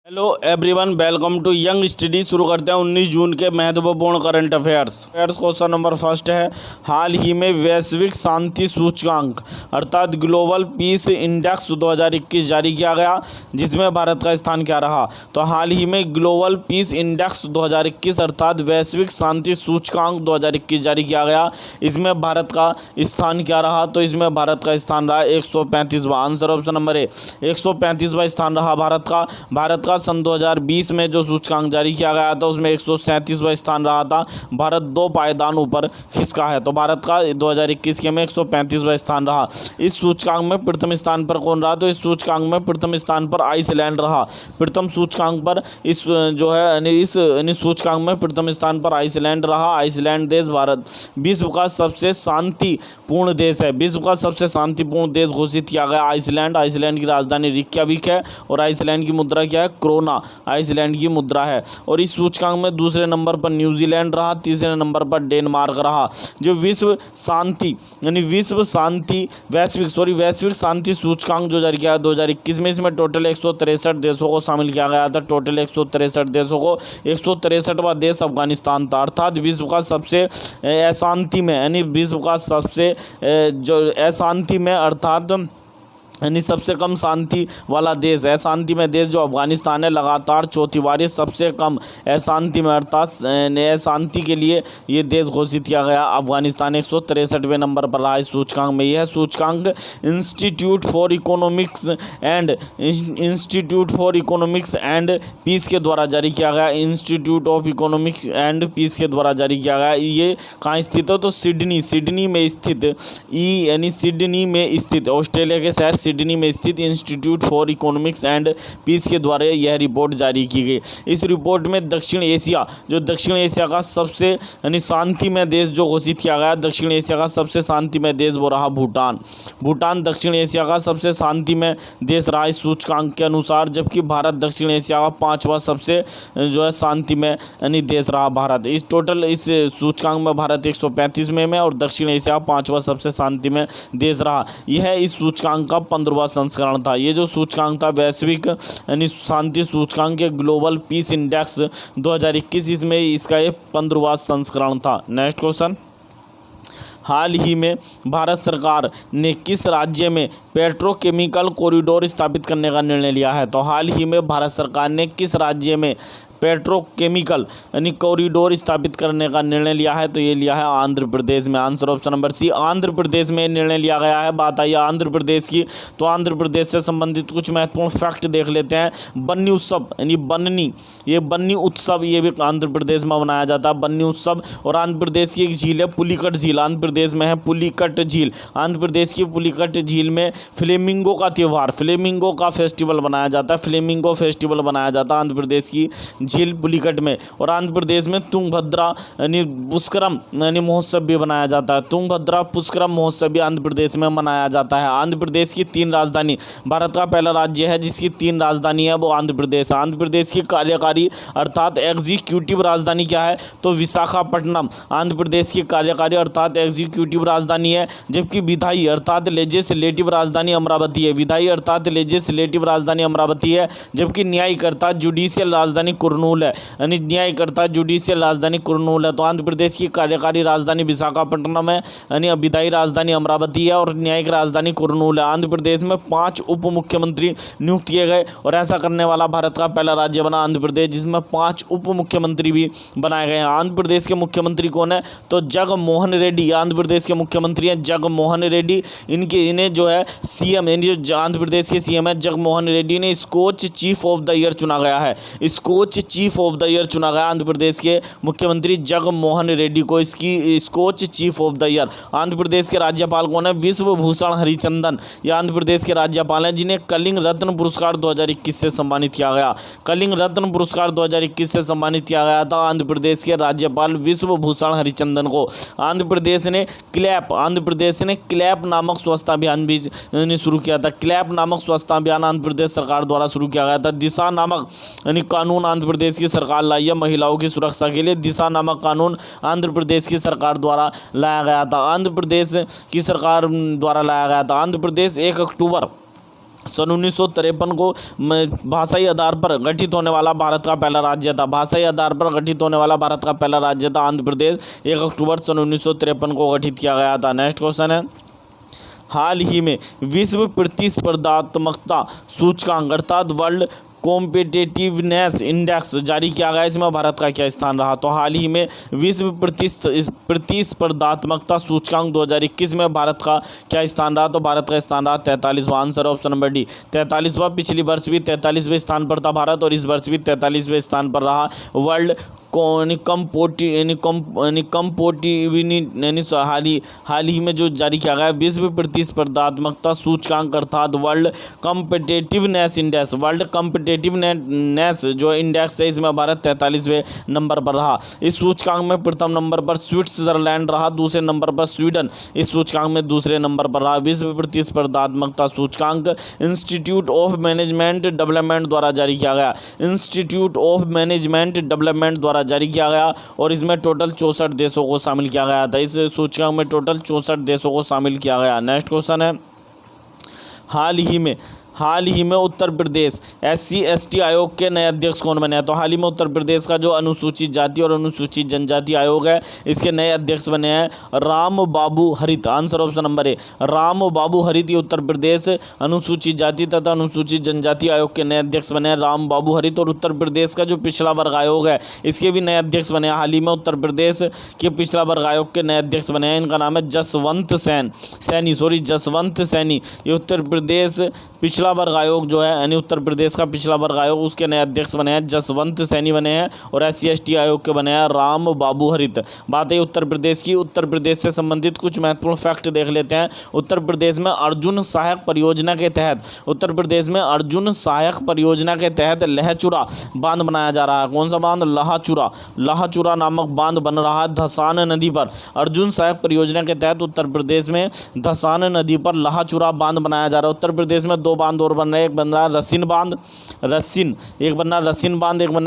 Hello everyone, welcome to young study. शुरू करते हैं 19 जून के महत्वपूर्ण current affairs. Question number first है, हाल ही में वैश्विक शांति सूचकांक अर्थात ग्लोबल पीस इंडेक्स 2021 जारी किया गया, जिसमें भारत का स्थान क्या रहा। तो हाल ही में ग्लोबल पीस इंडेक्स 2021 अर्थात वैश्विक शांति सूचकांक 2021 जारी किया गया। इसमें भारत का स्थान क्या रहा। तो इसमें भारत का स्थान रहा 135वां। आंसर ऑप्शन नंबर ए, 135वां स्थान रहा भारत का सन 2020 में जो सूचकांक जारी किया गया था उसमें 137वां स्थान रहा था। भारत 2 पायदान ऊपर खिसका है। तो भारत का 2021 के में 135वां स्थान रहा। इस सूचकांक में प्रथम स्थान पर कौन रहा। तो इस सूचकांक में प्रथम स्थान पर आइसलैंड रहा। प्रथम सूचकांक पर इस जो है इस सूचकांक में प्रथम स्थान पर आइसलैंड रहा। आइसलैंड देश भारत विश्व का सबसे शांतिपूर्ण देश है। विश्व का सबसे शांतिपूर्ण देश घोषित किया गया आइसलैंड। आइसलैंड की राजधानी रिक्याविक है और आइसलैंड की मुद्रा क्या है, क्रोना आइसलैंड की मुद्रा है। और इस सूचकांक में दूसरे नंबर पर न्यूजीलैंड रहा, तीसरे नंबर पर डेनमार्क रहा। जो विश्व शांति वैश्विक शांति सूचकांक जो जारी किया 2021 में, इसमें टोटल 163 देशों को शामिल किया गया था। टोटल 163 देशों को 163वां देश अफगानिस्तान था। अर्थात विश्व का सबसे अशांति में विश्व का सबसे जो अशांति में अर्थात सबसे कम शांति वाला देश, अशांति में देश जो अफगानिस्तान है, लगातार चौथी बार सबसे कम अशांति में अर्थात अशांति के लिए ये देश घोषित किया गया। अफगानिस्तान 163वें नंबर पर रहा इस सूचकांक में। यह सूचकांक institute for economics and peace के द्वारा जारी किया गया। Institute of economics and peace के द्वारा जारी किया गया। ये कहाँ स्थित है। तो सिडनी में स्थित सिडनी में स्थित ऑस्ट्रेलिया के शहर सिडनी में स्थित institute for economics and peace के द्वारा यह रिपोर्ट जारी की गई। इस रिपोर्ट में दक्षिण एशिया का सबसे शांतिमय देश जो घोषित किया गया, दक्षिण एशिया का सबसे शांतिमय देश वो रहा भूटान दक्षिण एशिया का सबसे शांतिमय देश रहा इस सूचकांक के अनुसार। जबकि भारत दक्षिण एशिया का 5वां सबसे जो है शांतिमय देश रहा भारत। इस सूचकांक में भारत 135 में और दक्षिण एशिया का 5वां सबसे शांतिमय देश रहा। यह इस सूचकांक का 15वां संस्करण था। ये जो सूचकांक था वैश्विक शांति सूचकांक के ग्लोबल पीस इंडेक्स 2021, इसमें इसका ये 15वां संस्करण था। नेक्स्ट क्वेश्चन, हाल ही में भारत सरकार ने किस राज्य में पेट्रोकेमिकल कॉरिडोर स्थापित करने का निर्णय लिया है। तो हाल ही में भारत सरकार ने किस राज्य में पेट्रोकेमिकल कॉरिडोर स्थापित करने का निर्णय लिया है। तो ये लिया है आंध्र प्रदेश में। Answer option number C, Andhra Pradesh में निर्णय लिया गया है। बात आई आंध्र प्रदेश की, तो आंध्र प्रदेश से संबंधित कुछ महत्वपूर्ण फैक्ट देख लेते हैं। बन्नी उत्सव बन्नी उत्सव ये भी आंध्र प्रदेश में मनाया जाता है, बन्नी उत्सव। और आंध्र प्रदेश की एक झील है पुलिकट झील, आंध्र प्रदेश में है पुलिकट झील। आंध्र प्रदेश की पुलिकट झील में फ्लेमिंगो का त्यौहार, फ्लेमिंगो का फेस्टिवल बनाया जाता है, फ्लेमिंगो फेस्टिवल बनाया जाता है आंध्र प्रदेश की झील पुलिकट में। और आंध्र प्रदेश में तुंगभद्रा पुष्करम महोत्सव भी बनाया जाता है। तुंगभद्रा पुष्करम महोत्सव भी आंध्र प्रदेश में मनाया जाता है। आंध्र प्रदेश की 3 राजधानी, भारत का पहला राज्य है जिसकी 3 राजधानी है, वो आंध्र प्रदेश है। आंध्र प्रदेश की कार्यकारी अर्थात एग्जीक्यूटिव राजधानी क्या है। तो विशाखापट्टनम आंध्र प्रदेश की कार्यकारी अर्थात एग्जीक्यूटिव राजधानी है। जबकि विधायी अर्थात लेजिस्लेटिव राजधानी अमरावती है। विधायी अर्थात लेजिस्लेटिव राजधानी अमरावती है। जबकि न्यायिक अर्थात जुडिशियल राजधानी कुरनूल है, न्यायिकर्ता जुडिशियल राजधानी कुरनूल है। तो आंध्र प्रदेश की कार्यकारी राजधानी विशाखापट्टनम है, विधायी राजधानी अमरावती है और न्यायिक राजधानी कुरनूल है। आंध्र प्रदेश में 5 उप मुख्यमंत्री नियुक्त किए गए और ऐसा करने वाला भारत का पहला राज्य बना आंध्र प्रदेश, जिसमें 5 उप मुख्यमंत्री भी बनाए गए हैं। आंध्र प्रदेश के मुख्यमंत्री कौन है। तो जगनमोहन रेड्डी आंध्र प्रदेश के मुख्यमंत्री हैं, जगनमोहन रेड्डी। इन्हें जो है सीएम आंध्र प्रदेश के सीएम है जगनमोहन रेड्डी ने Skoch chief of the year चुना गया है। Skoch chief of the year चुना गया आंध्र प्रदेश के मुख्यमंत्री जगनमोहन रेड्डी को, इसकी Skoch chief of the year. Andhra Pradesh के राज्यपाल कौन है। विश्वभूषण हरिचंदन ये आंध्र प्रदेश के राज्यपाल हैं, जिन्हें कलिंग रत्न पुरस्कार 2021 से सम्मानित किया गया। कलिंग रत्न पुरस्कार 2021 से सम्मानित किया गया था आंध्र प्रदेश के राज्यपाल विश्वभूषण हरिचंदन को। आंध्र प्रदेश ने क्लैप नामक स्वच्छता अभियान भी शुरू किया था। क्लैप नामक स्वच्छता अभियान आंध्र प्रदेश सरकार द्वारा शुरू किया गया था। दिशा नामक कानून आंध्र प्रदेश की सरकार लाई है महिलाओं की सुरक्षा के लिए। दिशा नामक कानून आंध्र प्रदेश की सरकार द्वारा लाया गया था। आंध्र प्रदेश की सरकार द्वारा लाया गया था। आंध्र प्रदेश 1 अक्टूबर सन 1953 को भाषाई आधार पर गठित होने वाला भारत का पहला राज्य था। भाषाई आधार पर गठित होने वाला भारत का पहला राज्य था आंध्र प्रदेश। 1 अक्टूबर सन 1953 को गठित किया गया था। नेक्स्ट क्वेश्चन है, हाल ही में विश्व प्रतिस्पर्धात्मकता सूचकांक अर्थात वर्ल्ड कॉम्पिटिटिवनेस इंडेक्स जारी किया गया। इसमें भारत का क्या स्थान रहा? तो हाल ही में विश्व प्रतिस्पर्धात्मकता सूचकांक 2021 में भारत का क्या स्थान रहा? तो भारत का स्थान रहा 43वां। आंसर ऑप्शन नंबर डी 43वां। पिछली वर्ष भी 43वें स्थान पर था भारत और इस वर्ष भी 43वें स्थान पर रहा। वर्ल्ड हाल ही में जो जारी किया गया विश्व प्रतिस्पर्धात्मकता सूचकांक अर्थात world competitiveness index, world competitiveness जो इंडेक्स है इसमें भारत 43वें नंबर पर रहा। इस सूचकांक में प्रथम नंबर पर स्विट्जरलैंड रहा, दूसरे नंबर पर स्वीडन इस सूचकांक में दूसरे नंबर पर रहा। विश्व प्रतिस्पर्धात्मकता सूचकांक इंस्टीट्यूट ऑफ मैनेजमेंट डेवलपमेंट द्वारा जारी किया गया। इंस्टीट्यूट ऑफ मैनेजमेंट डेवलपमेंट द्वारा जारी किया गया और इसमें टोटल 64 देशों को शामिल किया गया था। इस सूचकांक में टोटल 64 देशों को शामिल किया गया। नेक्स्ट क्वेश्चन है, हाल ही में उत्तर प्रदेश SC/ST आयोग के नए अध्यक्ष कौन बने हैं? तो हाल ही में उत्तर प्रदेश का जो अनुसूचित जाति और अनुसूचित जनजाति आयोग है इसके नए अध्यक्ष बने हैं Ram Babu Harit. Answer option number A Ram Babu Harit. ये उत्तर प्रदेश अनुसूचित जाति तथा अनुसूचित जनजाति आयोग के नए अध्यक्ष बने हैं राम बाबू हरित। और उत्तर प्रदेश का जो पिछड़ा वर्ग आयोग है इसके भी नए अध्यक्ष बने हैं। हाल ही में उत्तर प्रदेश के पिछड़ा वर्ग आयोग के नए अध्यक्ष बने हैं। इनका नाम है जसवंत सैनी। ये उत्तर प्रदेश पिछड़ा वर्ग आयोग जो है यानी उत्तर प्रदेश का पिछड़ा वर्ग आयोग उसके नए अध्यक्ष बने हैं जसवंत सैनी बने हैं और SC/ST आयोग के बने हैं राम बाबू हरित। बात है उत्तर प्रदेश की। उत्तर प्रदेश से संबंधित कुछ महत्वपूर्ण फैक्ट देख लेते हैं। उत्तर प्रदेश में अर्जुन सहायक परियोजना के तहत लहचूरा बांध बनाया जा रहा है। कौन सा बांध? लाहचूरा नामक बांध बन रहा है धसान नदी पर। अर्जुन सहायक परियोजना के तहत उत्तर प्रदेश में धसान नदी पर लाहचूरा बांध बनाया जा रहा है। उत्तर प्रदेश में 2 बांध और बन रहे हैं। एक बन रहा है रसिन बांध, एक बन रहा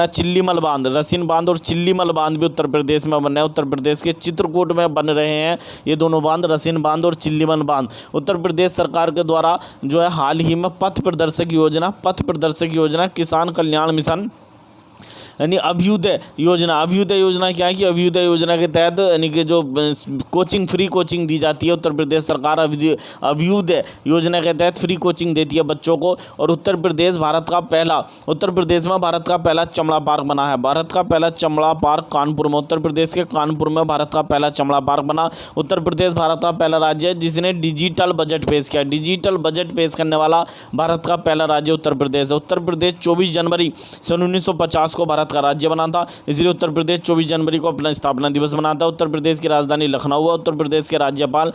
है चिल्लीमल बांध। रसिन बांध और चिल्लीमल बांध भी उत्तर प्रदेश में बन रहे हैं। उत्तर प्रदेश के चित्रकूट में बन रहे हैं ये दोनों बांध, रसिन बांध और चिल्लीमल बांध। उत्तर प्रदेश सरकार के द्वारा जो है हाल ही में पथ प्रदर्शक योजना किसान कल्याण मिशन यानी अभ्युदय योजना क्या है कि अभ्युदय योजना के तहत यानी कि जो फ्री कोचिंग दी जाती है उत्तर प्रदेश सरकार अभ्युदय योजना के तहत फ्री कोचिंग देती है बच्चों को। और उत्तर प्रदेश में भारत का पहला चमड़ा पार्क बना है। भारत का पहला चमड़ा पार्क कानपुर में, उत्तर प्रदेश के कानपुर में भारत का पहला चमड़ा पार्क बना। उत्तर प्रदेश भारत का पहला राज्य है जिसने डिजिटल बजट पेश किया। डिजिटल बजट पेश करने वाला भारत का पहला राज्य उत्तर प्रदेश है। उत्तर प्रदेश 24 जनवरी सन 1950 को भारत का राज्य बना था, इसलिए उत्तर प्रदेश 24 जनवरी को अपना स्थापना दिवस मनाता है। उत्तर प्रदेश की राजधानी लखनऊ है। उत्तर प्रदेश के राज्यपाल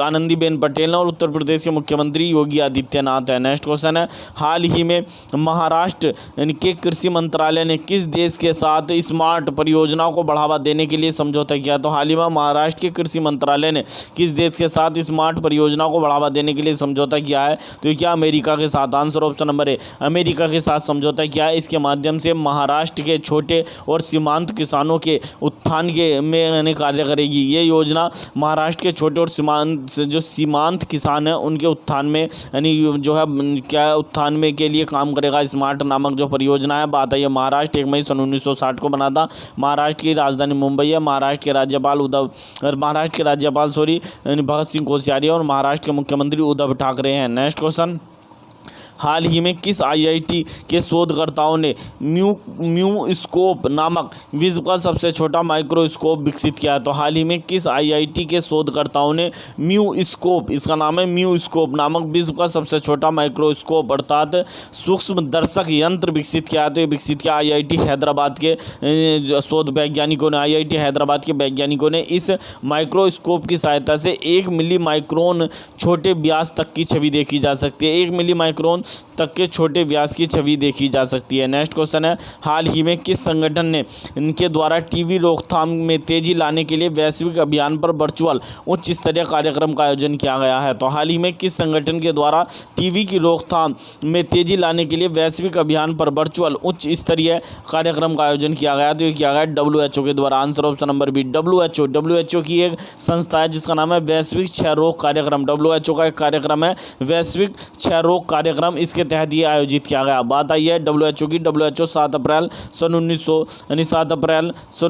आनंदीबेन पटेल हैं और उत्तर प्रदेश के मुख्यमंत्री योगी आदित्यनाथ है। नेक्स्ट क्वेश्चन है, हाल ही में महाराष्ट्र के कृषि मंत्रालय ने किस देश के साथ स्मार्ट परियोजनाओं को बढ़ावा देने के लिए समझौता किया? तो हाल ही में महाराष्ट्र के कृषि मंत्रालय ने किस देश के साथ स्मार्ट परियोजनाओं को बढ़ावा देने के लिए समझौता किया है? तो क्या अमेरिका के साथ। Answer option number A America के साथ समझौता किया है। इसके माध्यम से महाराष्ट्र के छोटे और सीमांत किसानों के उत्थान में कार्य करेगी। ये योजना महाराष्ट्र के छोटे और सीमांत किसान हैं उनके उत्थान में यानी जो है क्या उत्थान में के लिए काम करेगा। स्मार्ट नामक जो परियोजना है बात है ये महाराष्ट्र 1 मई सन 1960 को बना था। महाराष्ट्र की राजधानी मुंबई है। महाराष्ट्र के राज्यपाल भगत सिंह कोश्यारी और महाराष्ट्र के मुख्यमंत्री उद्धव ठाकरे हैं। नेक्स्ट क्वेश्चन, हाल ही में किस IIT के शोधकर्ताओं ने म्यूस्कोप नामक विश्व का सबसे छोटा माइक्रोस्कोप विकसित किया है? तो हाल ही में किस IIT के शोधकर्ताओं ने म्यूस्कोप, इसका नाम है म्यूस्कोप नामक विश्व का सबसे छोटा माइक्रोस्कोप अर्थात सूक्ष्म दर्शक यंत्र विकसित किया है? तो ये विकसित किया IIT हैदराबाद के शोध वैज्ञानिकों ने। IIT हैदराबाद के वैज्ञानिकों ने इस माइक्रोस्कोप की सहायता से 1 मिली माइक्रोन छोटे व्यास तक की छवि देखी जा सकती है। 1 मिली माइक्रोन तक के छोटे व्यास की छवि देखी जा सकती है। नेक्स्ट क्वेश्चन है, हाल ही में किस संगठन ने इनके द्वारा टीबी रोकथाम में तेजी लाने के लिए वैश्विक अभियान पर वर्चुअल उच्च स्तरीय कार्यक्रम का आयोजन किया गया है? तो हाल ही में किस संगठन के द्वारा टीबी की रोकथाम में तेजी लाने के लिए वैश्विक अभियान पर वर्चुअल उच्च स्तरीय कार्यक्रम का आयोजन किया गया? तो ये किया गया WHO के द्वारा। Answer option number B WHO की एक संस्था है जिसका नाम है वैश्विक क्षय रोग कार्यक्रम। WHO का एक कार्यक्रम है वैश्विक क्षय रोग कार्यक्रम। इसके तहत ये आयोजित किया गया। बात आई है WHO की। WHO 7 अप्रैल सन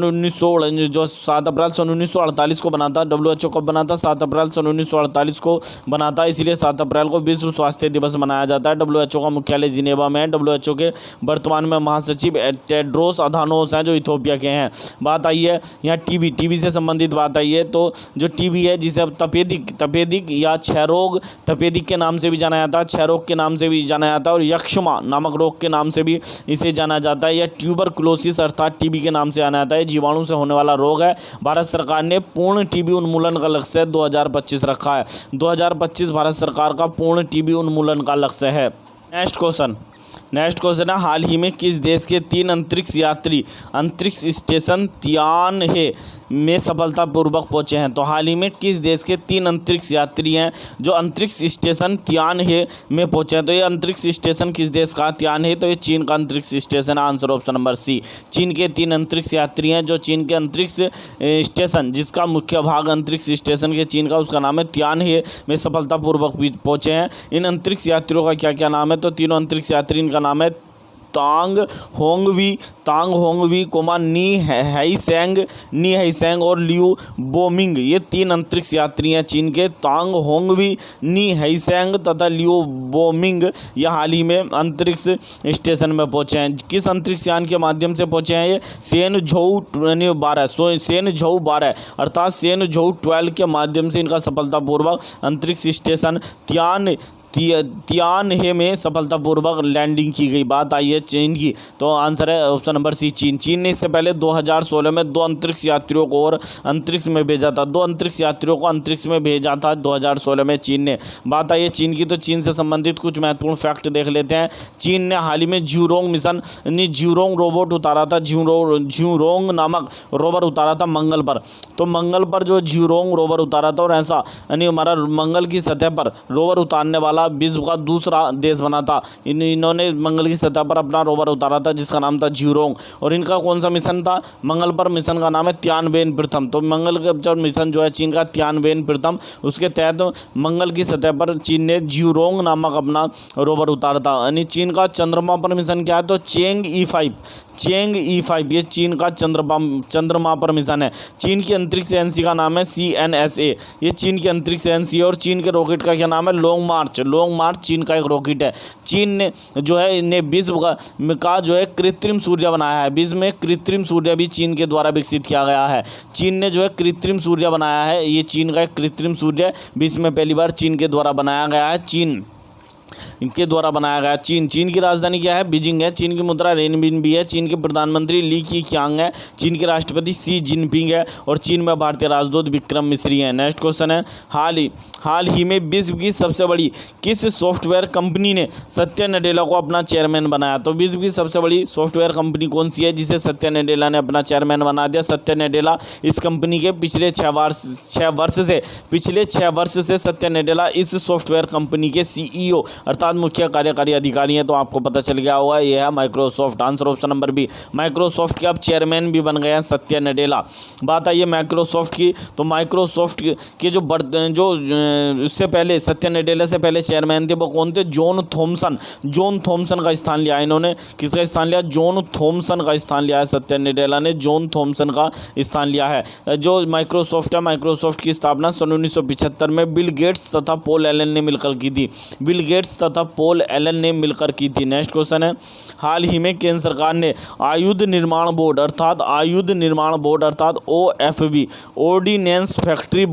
1948 को बना था। WHO कब बना था? 7 अप्रैल सन 1948 को बना था, इसलिए 7 अप्रैल को विश्व स्वास्थ्य दिवस मनाया जाता है। WHO का मुख्यालय जिनेवा में है। WHO के वर्तमान में महासचिव टेड्रोस अधानोस हैं, जो इथोपिया के हैं। बात आई है यहाँ टीबी से संबंधित बात आई है। तो जो टीबी है, जिसे अब तपेदिक या क्षयरोग, तपेदिक के नाम से भी जाना जाता है, क्षयरोग के नाम से भी जाना जाता है, और यक्ष्मा नामक रोग के नाम से भी इसे जाना जाता है, या ट्यूबरकुलोसिस अर्थात टीबी के नाम से जाना जाता है। जीवाणु से होने वाला रोग है। भारत सरकार ने पूर्ण टीबी उन्मूलन का लक्ष्य 2025 रखा है। 2025 भारत सरकार का पूर्ण टीबी उन्मूलन का लक्ष्य है। नेक्स्ट क्वेश्चन है, हाल ही में किस देश के 3 अंतरिक्ष यात्री अंतरिक्ष स्टेशन तियानहे में सफलतापूर्वक पहुंचे हैं? तो हाल ही में किस देश के 3 अंतरिक्ष यात्री हैं जो अंतरिक्ष स्टेशन तियानहे में पहुंचे हैं? तो ये अंतरिक्ष स्टेशन किस देश का? तियानहे। तो ये चीन का अंतरिक्ष स्टेशन है। Answer option number C. चीन के 3 अंतरिक्ष यात्री हैं जो चीन के अंतरिक्ष स्टेशन, जिसका मुख्य भाग अंतरिक्ष स्टेशन के चीन का, उसका नाम है तियानहे, में सफलतापूर्वक पहुंचे हैं। इन अंतरिक्ष यात्रियों का क्या क्या नाम है? तो तीनों अंतरिक्ष यात्री, इनका नाम है तांग होंगवी, नी हैसेंग और लियू बोमिंग। ये 3 अंतरिक्ष यात्री हैं चीन के। तांग होंगवी, नी हैसेंग तथा लियू बोमिंग ये हाल ही में अंतरिक्ष स्टेशन में पहुंचे हैं। किस अंतरिक्ष यान के माध्यम से पहुंचे हैं? ये सेनझोउ 12 अर्थात सेनझोउ 12 के माध्यम से इनका सफलतापूर्वक अंतरिक्ष स्टेशन तियानहे में सफलतापूर्वक लैंडिंग की गई। बात आई है चीन की, तो आंसर है ऑप्शन नंबर सी, चीन। चीन ने इससे पहले 2016 में 2 अंतरिक्ष यात्रियों को और अंतरिक्ष में भेजा था। 2 अंतरिक्ष यात्रियों को अंतरिक्ष में भेजा था 2016 में चीन ने। बात आई है चीन की, तो चीन से संबंधित कुछ महत्वपूर्ण फैक्ट देख लेते हैं। चीन ने हाल ही में ज्यूरोंग मिशन यानी ज्यूरोंग रोबोट उतारा था। ज्यूरोंग नामक रोवर उतारा था मंगल पर। तो मंगल पर जो ज्यूरोंग रोवर उतारा था, और ऐसा यानी हमारा मंगल की सतह पर रोवर उतारने वाला विश्व का दूसरा देश बना था। इन्होंने मंगल की सतह पर अपना रोवर उतारा था, जिसका नाम था ज्यूरोंग। और इनका कौन सा मिशन था? मंगल पर मिशन का नाम है तियानवेन प्रथम। तो मंगल का जो मिशन जो है चीन का तियानवेन प्रथम, उसके तहत मंगल की सतह पर चीन ने ज्यूरोंग नामक अपना रोवर उतारा था। यानी चीन का चंद्रमा पर मिशन क्या है? तो चेंग ई5 ये चीन का चंद्रमा पर मिशन है। चीन की अंतरिक्ष एजेंसी का नाम है CNSA, ये चीन की अंतरिक्ष एजेंसी है। और चीन के रॉकेट का क्या नाम है? लॉन्ग मार्च चीन का एक रॉकेट है। चीन ने जो है ने विश्व का जो है कृत्रिम सूर्य बनाया है। विश्व में कृत्रिम सूर्य भी चीन के द्वारा विकसित किया गया है। चीन ने जो है कृत्रिम सूर्य बनाया है। ये चीन का एक कृत्रिम सूर्य विश्व में पहली बार चीन के द्वारा बनाया गया है। चीन की राजधानी क्या है? बीजिंग है। चीन की मुद्रा रेनबिनबी है। चीन के प्रधानमंत्री ली कीक्यांग है। चीन के राष्ट्रपति शी जिनपिंग है। और चीन में भारतीय राजदूत विक्रम मिश्री हैं। नेक्स्ट क्वेश्चन है, हाल ही में विश्व की सबसे बड़ी किस सॉफ्टवेयर कंपनी ने सत्या नडेला को अपना चेयरमैन बनाया? तो विश्व की सबसे बड़ी सॉफ्टवेयर कंपनी कौन सी है जिसे सत्या नडेला ने अपना चेयरमैन बना दिया? सत्या नडेला इस कंपनी के पिछले 6 वर्ष से सत्या नडेला इस सॉफ्टवेयर कंपनी के CEO अर्थात मुख्य कार्यकारी अधिकारी हैं। तो आपको पता चल गया होगा, यह है Microsoft. Answer option number B. Microsoft के अब चेयरमैन भी बन गए हैं सत्या नडेला। बात आई है माइक्रोसॉफ्ट की, तो माइक्रोसॉफ्ट के जो उससे पहले सत्या नडेला से पहले चेयरमैन थे, वो कौन थे? जॉन थॉमसन का स्थान लिया इन्होंने। किसका स्थान लिया? जॉन थॉमसन का स्थान लिया है सत्या नडेला ने। जॉन थॉमसन का स्थान लिया है। जो माइक्रोसॉफ्ट है, माइक्रोसॉफ्ट की स्थापना सन 1975 में बिल गेट्स तथा पॉल एलन ने मिलकर की थी। नेक्स्ट क्वेश्चन है, हाल ही में केंद्र सरकार ने आयुध निर्माण बोर्ड अर्थात OFB ऑर्डिनेंस फैक्ट्री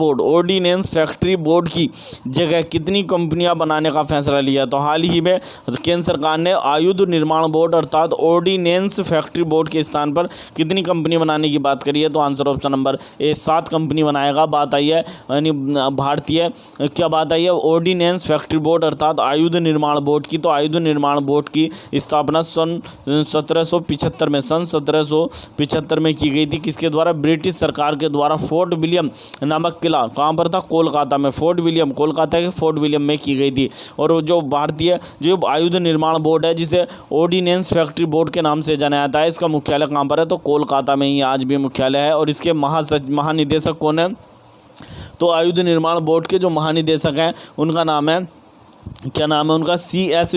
बोर्ड की जगह कितनी कंपनियां बनाने का फैसला लिया? तो हाल ही में केंद्र सरकार ने आयुध निर्माण बोर्ड अर्थात ऑर्डिनेंस फैक्ट्री बोर्ड के स्थान पर कितनी कंपनी बनाने की बात करी है? तो आंसर ऑप्शन नंबर ए 7 कंपनी बनाएगा। बात आई है यानी भारतीय क्या बात आई है? ऑर्डिनेंस फैक्ट्री बोर्ड अर्थात आयुध निर्माण बोर्ड की। तो आयुध निर्माण बोर्ड की स्थापना सन 1775 में की गई थी। किसके द्वारा? ब्रिटिश सरकार के द्वारा। फोर्ट विलियम नामक किला कहाँ पर था? कोलकाता में। कोलकाता के फोर्ट विलियम में की गई थी। और जो भारतीय जो आयुध निर्माण बोर्ड है, जिसे ऑर्डिनेंस फैक्ट्री बोर्ड के नाम से जाना जाता है, इसका मुख्यालय कहाँ पर है? तो कोलकाता में ही आज भी मुख्यालय है। और इसके महानिदेशक कौन है? तो आयुध निर्माण बोर्ड के जो महानिदेशक हैं उनका नाम है क्या नाम है उनका, CS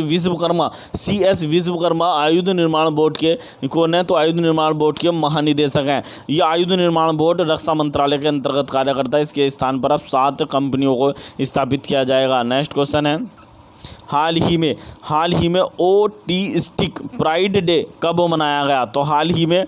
विश्वकर्मा आयुध निर्माण बोर्ड के कौन है, तो आयुध निर्माण बोर्ड के महानिदेशक हैं। ये आयुध निर्माण बोर्ड रक्षा मंत्रालय के अंतर्गत कार्य करता है। इसके स्थान पर अब 7 कंपनियों को स्थापित किया जाएगा। नेक्स्ट क्वेश्चन है, हाल ही में ऑटिस्टिक प्राइड डे कब मनाया गया, तो हाल ही में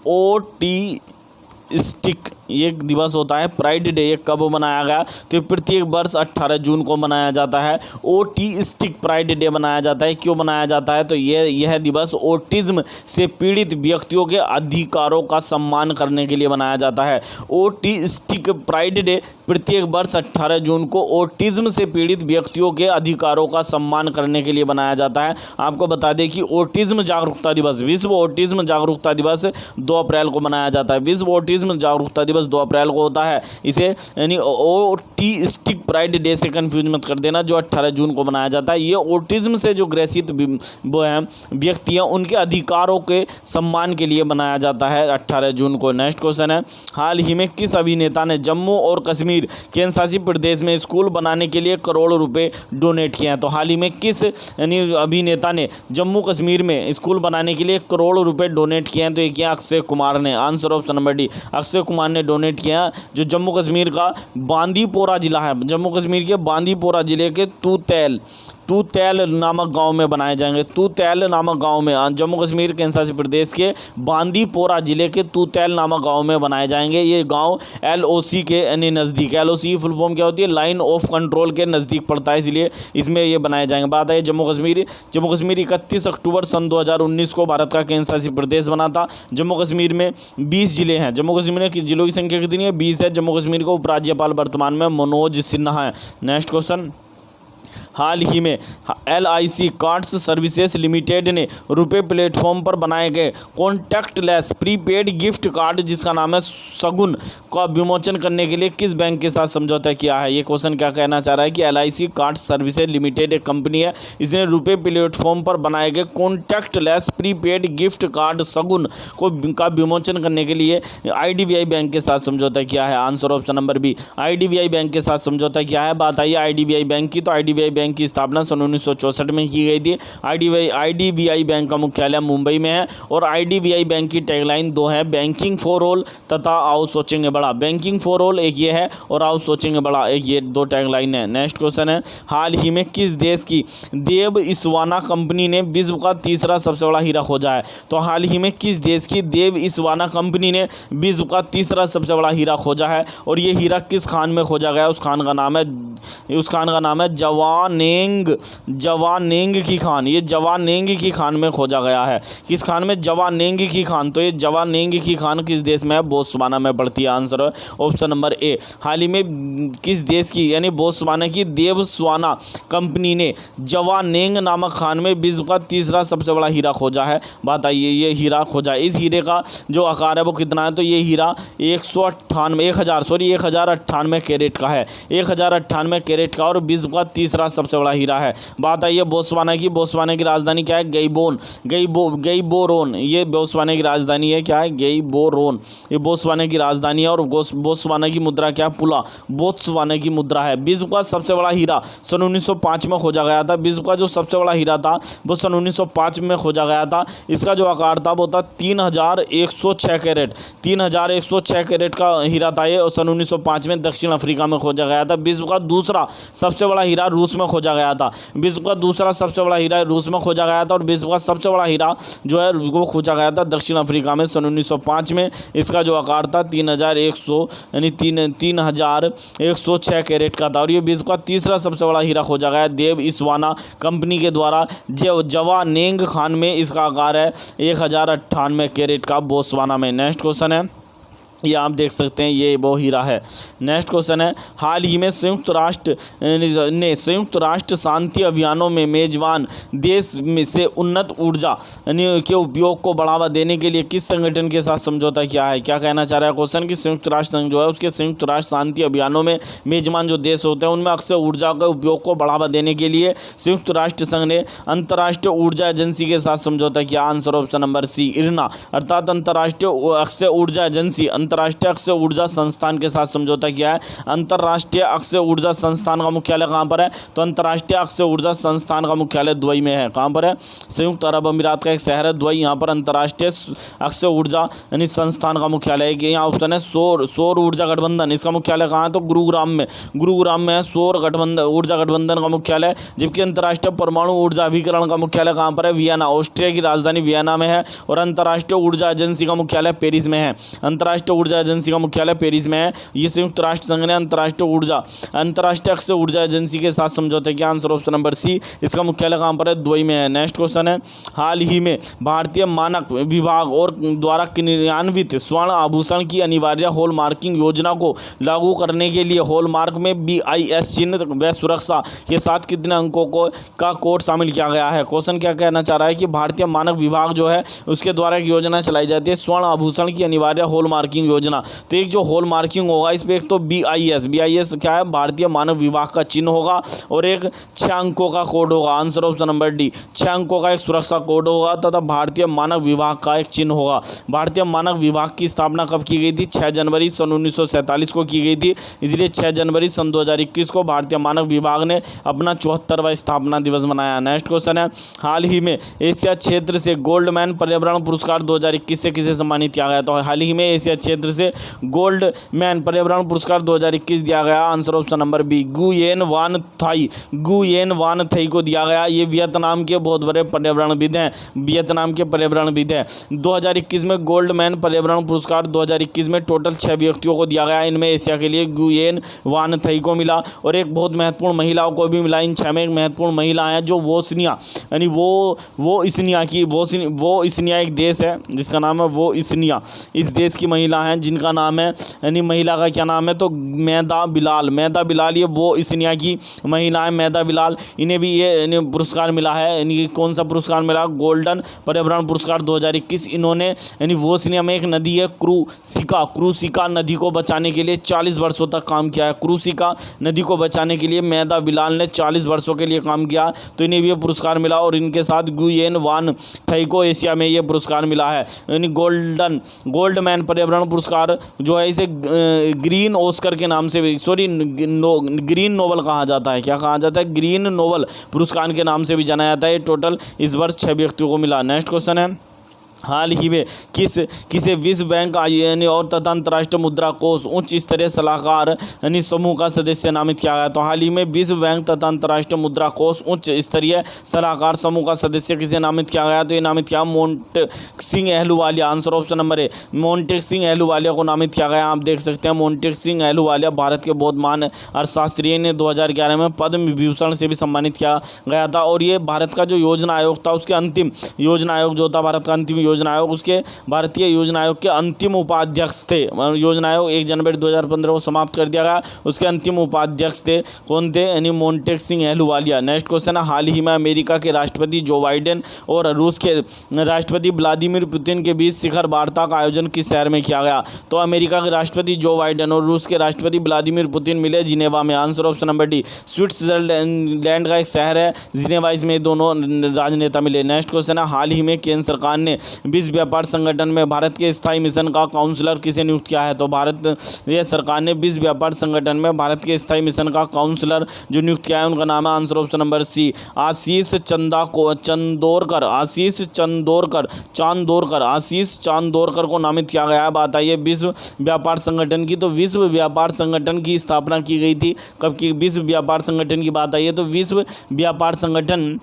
ऑटिस्टिक ये दिवस होता है प्राइड डे, ये कब मनाया गया, तो प्रत्येक वर्ष 18 जून को मनाया जाता है। ऑटिस्टिक प्राइड डे मनाया जाता है। क्यों मनाया जाता है, तो यह दिवस ऑटिज्म से पीड़ित व्यक्तियों के अधिकारों का सम्मान करने के लिए मनाया जाता है। ऑटिस्टिक प्राइड डे प्रत्येक वर्ष 18 जून को ऑटिज्म से पीड़ित व्यक्तियों के अधिकारों का सम्मान करने के लिए बनाया जाता है। आपको बता दें कि ऑटिज्म जागरूकता दिवस, विश्व ऑटिज्म जागरूकता दिवस 2 अप्रैल को मनाया जाता है। विश्व ऑटिज्म जागरूकता दिवस 2 अप्रैल को होता है। इसे यानी ऑटिस्टिक प्राइड डे से कंफ्यूज मत कर देना, जो 18 जून को मनाया जाता है। ये ऑटिज्म से जो ग्रसित वो हैं व्यक्ति हैं, उनके अधिकारों के सम्मान के लिए मनाया जाता है 18 जून को। नेक्स्ट क्वेश्चन है, हाल ही में किस अभिनेता ने जम्मू और कश्मीर केंद्र शासित प्रदेश में स्कूल बनाने के लिए करोड़ों रुपए डोनेट किए हैं, तो हाल ही में किस यानी अभिनेता ने जम्मू कश्मीर में स्कूल बनाने के लिए करोड़ों रुपए डोनेट किए हैं, तो ये किया अक्षय कुमार ने। Answer option number D, Akshay Kumar ने डोनेट किया। जो जम्मू कश्मीर का बांदीपोरा जिला है, जम्मू कश्मीर के बांदीपोरा जिले के तूतैल नामक गांव में बनाए जाएंगे। तूतैल नामक गांव में, जम्मू कश्मीर केंद्र शासित प्रदेश के बांदीपोरा जिले के तूतैल नामक गांव में बनाए जाएंगे। ये गांव LOC के यानी नज़दीक, LOC की फुल फॉर्म क्या होती है, लाइन ऑफ कंट्रोल के नज़दीक पड़ता है, इसलिए इसमें ये बनाए जाएंगे। बात है जम्मू कश्मीर 31 अक्टूबर सन 2019 को भारत का केंद्र शासित प्रदेश बना था। जम्मू कश्मीर में 20 जिले हैं। जम्मू कश्मीर में जिलों की संख्या कितनी है, 20 है। जम्मू कश्मीर को उपराज्यपाल वर्तमान में मनोज सिन्हा है। नेक्स्ट क्वेश्चन, हाल ही में LIC कार्ड्स सर्विसेज लिमिटेड ने रुपए प्लेटफॉर्म पर बनाए गए कॉन्टैक्टलेस प्रीपेड गिफ्ट कार्ड जिसका नाम है शगुन का विमोचन करने के लिए किस बैंक के साथ समझौता किया है। ये क्वेश्चन क्या कहना चाह रहा है कि LIC कार्ड्स सर्विसेज लिमिटेड एक कंपनी है, इसने रुपए प्लेटफॉर्म पर बनाए गए कॉन्टैक्टलेस प्रीपेड गिफ्ट कार्ड शगुन का विमोचन करने के लिए IDBI बैंक के साथ समझौता किया है। Answer option number B, IDBI bank के साथ समझौता किया है। बात आई IDBI बैंक की, तो IDBI बैंक की स्थापना सन 1964 में की गई थी। IDBI बैंक का मुख्यालय मुंबई में है और IDBI बैंक की टैगलाइन 2 है, बैंकिंग फॉर ऑल तथा आओ सोचेंगे बड़ा। बैंकिंग फॉर ऑल एक ये है और आओ सोचेंगे बड़ा एक ये 2 टैगलाइन है। नेक्स्ट क्वेश्चन है, हाल ही में किस देश की देव इस्वाना कंपनी ने विश्व का तीसरा सबसे बड़ा हीरा खोजा है, तो हाल ही में किस देश की देव इस्वाना कंपनी ने विश्व का तीसरा सबसे बड़ा हीरा खोजा है और ये हीरा किस खान में खोजा गया, उस खान का नाम है जवानेंग की खान। ये जवानेंग की खान में खोजा गया है। किस खान में, जवानेंग की खान। तो ये जवानेंग की खान किस देश में है, बोत्सवाना में पड़ती है। Answer option number A. हाल ही में किस देश की यानी बोत्सवाना की देवस्वाना कंपनी ने जवानेंग नामक खान में विश्व का तीसरा सबसे बड़ा हीरा खोजा है। बात आइए, ये हीरा खोजा, इस हीरे का जो आकार है वो कितना है, तो ये हीरा 1098 कैरेट का है, 1098 कैरेट का और विश्व का तीसरा सबसे बड़ा हीरा है। बात आई है बोत्सवाना की राजधानी क्या है, गैबोरोन। ये बोत्सवाना की राजधानी है, क्या है, गैबोरोन। ये बोत्सवाना की राजधानी है और बोत्सवाना की मुद्रा क्या है, पुला। बोत्सवाना की मुद्रा है। विश्व का सबसे बड़ा हीरा सन 1905 में खोजा गया था। विश्व का जो सबसे बड़ा हीरा था वो सन 1905 में खोजा गया था। इसका जो आकार था वो था 3106 कैरेट, 3106 कैरेट का हीरा था ये, और सन 1905 में दक्षिण अफ्रीका में खोजा गया था। विश्व का दूसरा सबसे बड़ा हीरा रूस में खोजा गया था। विश्व का दूसरा सबसे बड़ा हीरा रूस में खोजा गया था और विश्व का सबसे बड़ा हीरा जो है वो खोजा गया था दक्षिण अफ्रीका में सन 1905 में। इसका जो आकार था 3100 यानी 3106 कैरेट का था और ये विश्व का तीसरा सबसे बड़ा हीरा खोजा गया देव इस्वाना कंपनी के द्वारा जवानेंग खान में। इसका आकार है 1098 कैरेट का बोत्सवाना में। नेक्स्ट क्वेश्चन है, ये आप देख सकते हैं, ये वो हीरा है। नेक्स्ट क्वेश्चन है, हाल ही में संयुक्त राष्ट्र शांति अभियानों में मेजबान देश में से उन्नत ऊर्जा के उपयोग को बढ़ावा देने के लिए किस संगठन के साथ समझौता किया है। क्या कहना चाह रहा है क्वेश्चन कि संयुक्त राष्ट्र संघ जो है उसके संयुक्त राष्ट्र शांति अभियानों में मेजबान जो देश होते हैं उनमें अक्सर ऊर्जा के उपयोग को बढ़ावा देने के लिए संयुक्त राष्ट्र संघ ने अंतर्राष्ट्रीय ऊर्जा एजेंसी के साथ समझौता किया। आंसर ऑप्शन नंबर सी, इरना, अर्थात अंतर्राष्ट्रीय अक्षय ऊर्जा एजेंसी अंतर्राष्ट्रीय अक्षय ऊर्जा संस्थान के साथ समझौता किया है। अंतर्राष्ट्रीय अक्षय ऊर्जा संस्थान का मुख्यालय कहाँ पर है? तो अंतर्राष्ट्रीय अक्षय ऊर्जा संस्थान का मुख्यालय दुबई में है। कहाँ पर है? संयुक्त अरब अमीरात का एक शहर है दुबई, यहाँ पर अंतर्राष्ट्रीय अक्षय ऊर्जा यानी संस्थान का मुख्यालय है। यहाँ ऑप्शन है सौर ऊर्जा गठबंधन, इसका मुख्यालय कहाँ है? तो गुरुग्राम में है सौर ऊर्जा गठबंधन का मुख्यालय। जबकि अंतर्राष्ट्रीय परमाणु ऊर्जा अभिकरण का मुख्यालय कहाँ पर है? वियना, ऑस्ट्रिया की राजधानी वियना में है। और अंतर्राष्ट्रीय ऊर्जा एजेंसी का मुख्यालय पेरिस में है। अंतर्राष्ट्रीय ऊर्जा एजेंसी का मुख्यालय पेरिस में है। ये संयुक्त राष्ट्र संघ ने अंतर्राष्ट्रीय अक्षय ऊर्जा एजेंसी के साथ समझौते किया। आंसर ऑप्शन नंबर सी, इसका मुख्यालय कहाँ पर है? दुबई में है। नेक्स्ट क्वेश्चन है, हाल ही में भारतीय मानक विभाग और द्वारा क्रियान्वित स्वर्ण आभूषण की अनिवार्य हॉलमार्किंग योजना को लागू करने के लिए हॉलमार्क में BIS चिन्ह व सुरक्षा के साथ कितने अंकों का कोड शामिल किया गया है? क्वेश्चन क्या कहना चाह रहा है कि भारतीय मानक विभाग जो है उसके द्वारा एक योजना चलाई जाती है स्वर्ण आभूषण की अनिवार्य हॉलमार्किंग योजना। तो एक जो हॉलमार्किंग होगा इस पर एक तो BIS क्या है? भारतीय मानक विभाग का चिन्ह होगा और एक 6 अंकों का कोड होगा। आंसर ऑप्शन नंबर डी, 6 अंकों का एक सुरक्षा कोड होगा तथा भारतीय मानक विभाग का एक चिन्ह होगा। भारतीय मानक विभाग की स्थापना कब की गई थी? 6 जनवरी सन 1947 को की गई थी। इसलिए 6 जनवरी सन 2021 को भारतीय मानक विभाग ने अपना 74वां स्थापना दिवस मनाया। नेक्स्ट क्वेश्चन है, हाल ही में एशिया क्षेत्र से गोल्डमैन पर्यावरण पुरस्कार 2021 से किसे सम्मानित किया गया? तो हाल ही में एशिया क्षेत्र से गोल्डमैन पर्यावरण पुरस्कार 2021 दिया गया। Answer option number B, Nguyen Van Thai को दिया गया। ये वियतनाम के बहुत बड़े पर्यावरणविद हैं। 2021 में गोल्डमैन पर्यावरण पुरस्कार 2021 में टोटल 6 व्यक्तियों को दिया गया। इनमें एशिया के लिए गुयेन वान थाई को मिला और एक बहुत महत्वपूर्ण महिलाओं को भी मिला। इन 6 में एक महत्वपूर्ण महिला है जो वोस्निया यानी वो इसनिया एक देश है जिसका नाम है वो इसनिया। इस देश की महिला हैं जिनका नाम है यानी महिला का क्या नाम है? तो मैदा बिलाल ये वो इसनिया की महिला है मैदा बिलाल। इन्हें भी ये पुरस्कार मिला है। यानी कौन सा पुरस्कार मिला? गोल्डन पर्यावरण पुरस्कार 2021। इन्होंने यानी वोस्निया में एक नदी है क्रूसिका नदी को बचाने के लिए 40 वर्षों तक काम किया है। क्रूसिका नदी को बचाने के लिए मैदा बिलाल ने 40 वर्षों के लिए काम किया, तो इन्हें भी ये पुरस्कार मिला। और इनके साथ गुयेन वान थाई को एशिया में ये पुरस्कार मिला है। यानी गोल्डमैन पर्यावरण पुरस्कार जो है इसे ग्रीन ऑस्कर के नाम से ग्रीन नोबल कहा जाता है। क्या कहा जाता है? ग्रीन नोबल पुरस्कार के नाम से भी जाना जाता है। टोटल इस वर्ष 6 व्यक्तियों को मिला। नेक्स्ट क्वेश्चन है, हाल ही में किसे विश्व बैंक यानी और तथा अंतर्राष्ट्रीय मुद्रा कोष उच्च स्तरीय सलाहकार यानी समूह का सदस्य नामित किया गया? तो हाल ही में विश्व बैंक तथा अंतर्राष्ट्रीय मुद्रा कोष उच्च स्तरीय सलाहकार समूह का सदस्य किसे नामित किया गया? तो ये नामित किया Montek Singh Ahluwalia. Answer option number ए, मोंटेक सिंह अहलूवालिया को नामित किया गया। आप देख सकते हैं मोंटेक सिंह अहलूवालिया भारत के बहुत महान अर्थशास्त्री ने 2011 में पद्म विभूषण से भी सम्मानित किया गया था। और ये भारत का जो योजना आयोग था उसके अंतिम योजना आयोग जो था भारत का अंतिम योजना आयोग उसके भारतीय योजना आयोग के अंतिम उपाध्यक्ष थे। योजना आयोग 1 जनवरी 2015 को समाप्त कर दिया गया। उसके अंतिम उपाध्यक्ष थे कौन थे? यानी मोंटेक सिंह अहलूवालिया। नेक्स्ट क्वेश्चन है, हाल ही में अमेरिका के राष्ट्रपति जो बाइडेन और रूस के राष्ट्रपति व्लादिमीर पुतिन के बीच शिखर वार्ता का आयोजन किस शहर में किया गया? तो अमेरिका के राष्ट्रपति जो बाइडेन और रूस के राष्ट्रपति व्लादिमीर पुतिन मिले जिनेवा में। Answer option number D, Switzerland का एक शहर है जिनेवा, इसमें दोनों राजनेता मिले। नेक्स्ट क्वेश्चन है, हाल ही में केंद्र सरकार ने विश्व व्यापार संगठन में भारत के स्थायी मिशन का काउंसलर किसे नियुक्त किया है? तो भारत सरकार ने विश्व व्यापार संगठन में भारत के स्थायी मिशन का काउंसलर जो नियुक्त किया है उनका नाम है आंसर ऑप्शन नंबर सी, आशीष चांदोरकर को नामित किया गया है। बात आई है विश्व व्यापार संगठन की, तो विश्व व्यापार संगठन की स्थापना की गई थी कब की? विश्व व्यापार संगठन की बात आई है तो विश्व व्यापार संगठन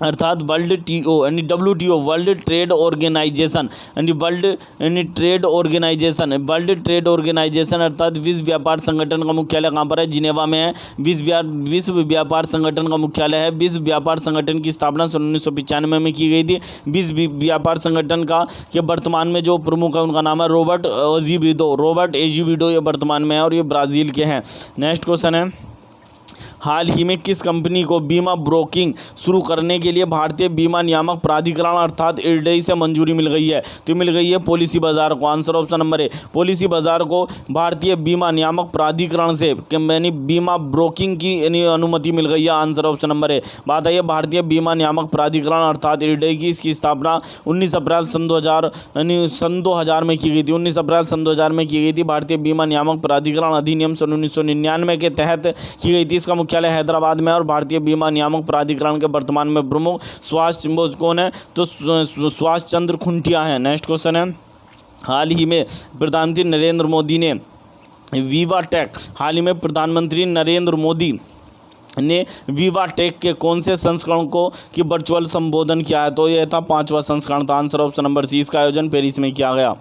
अर्थात WTO यानी WTO वर्ल्ड ट्रेड ऑर्गेनाइजेशन अर्थात विश्व व्यापार संगठन का मुख्यालय कहाँ पर है? जिनेवा में है। विश्व व्यापार संगठन का मुख्यालय है। विश्व व्यापार संगठन की स्थापना 1995 में की गई थी। विश्व व्यापार संगठन के वर्तमान में जो प्रमुख है उनका नाम है रॉबर्ट एजिविडो ये वर्तमान में है और ये ब्राज़ील के हैं। नेक्स्ट क्वेश्चन है, हाल ही में किस कंपनी को बीमा ब्रोकिंग शुरू करने के लिए भारतीय बीमा नियामक प्राधिकरण अर्थात IRDAI से मंजूरी मिल गई है? तो मिल गई है पॉलिसी बाजार को। आंसर ऑप्शन नंबर ए, पॉलिसी बाजार को भारतीय बीमा नियामक प्राधिकरण से यानी बीमा ब्रोकिंग की यानी अनुमति मिल गई है। आंसर ऑप्शन नंबर ए। बात है भारतीय बीमा नियामक प्राधिकरण अर्थात IRDAI की, इसकी स्थापना 19 अप्रैल सन 2000 में की गई थी। 19 अप्रैल सन 2000 में की गई थी। भारतीय बीमा नियामक प्राधिकरण अधिनियम सन 1999 के तहत की गई थी। इसका मुख्यालय हैदराबाद में और भारतीय बीमा नियामक प्राधिकरण के वर्तमान में प्रमुख स्वास्थ्य कौन है? तो सुभाष चंद्र खुंटिया है। नेक्स्ट क्वेश्चन है, हाल ही में प्रधानमंत्री नरेंद्र मोदी ने विवा टेक के कौन से संस्करण की वर्चुअल संबोधन किया है? तो यह था 5वां संस्करण था। आंसर ऑप्शन नंबर सी, इसका आयोजन पेरिस में किया गया।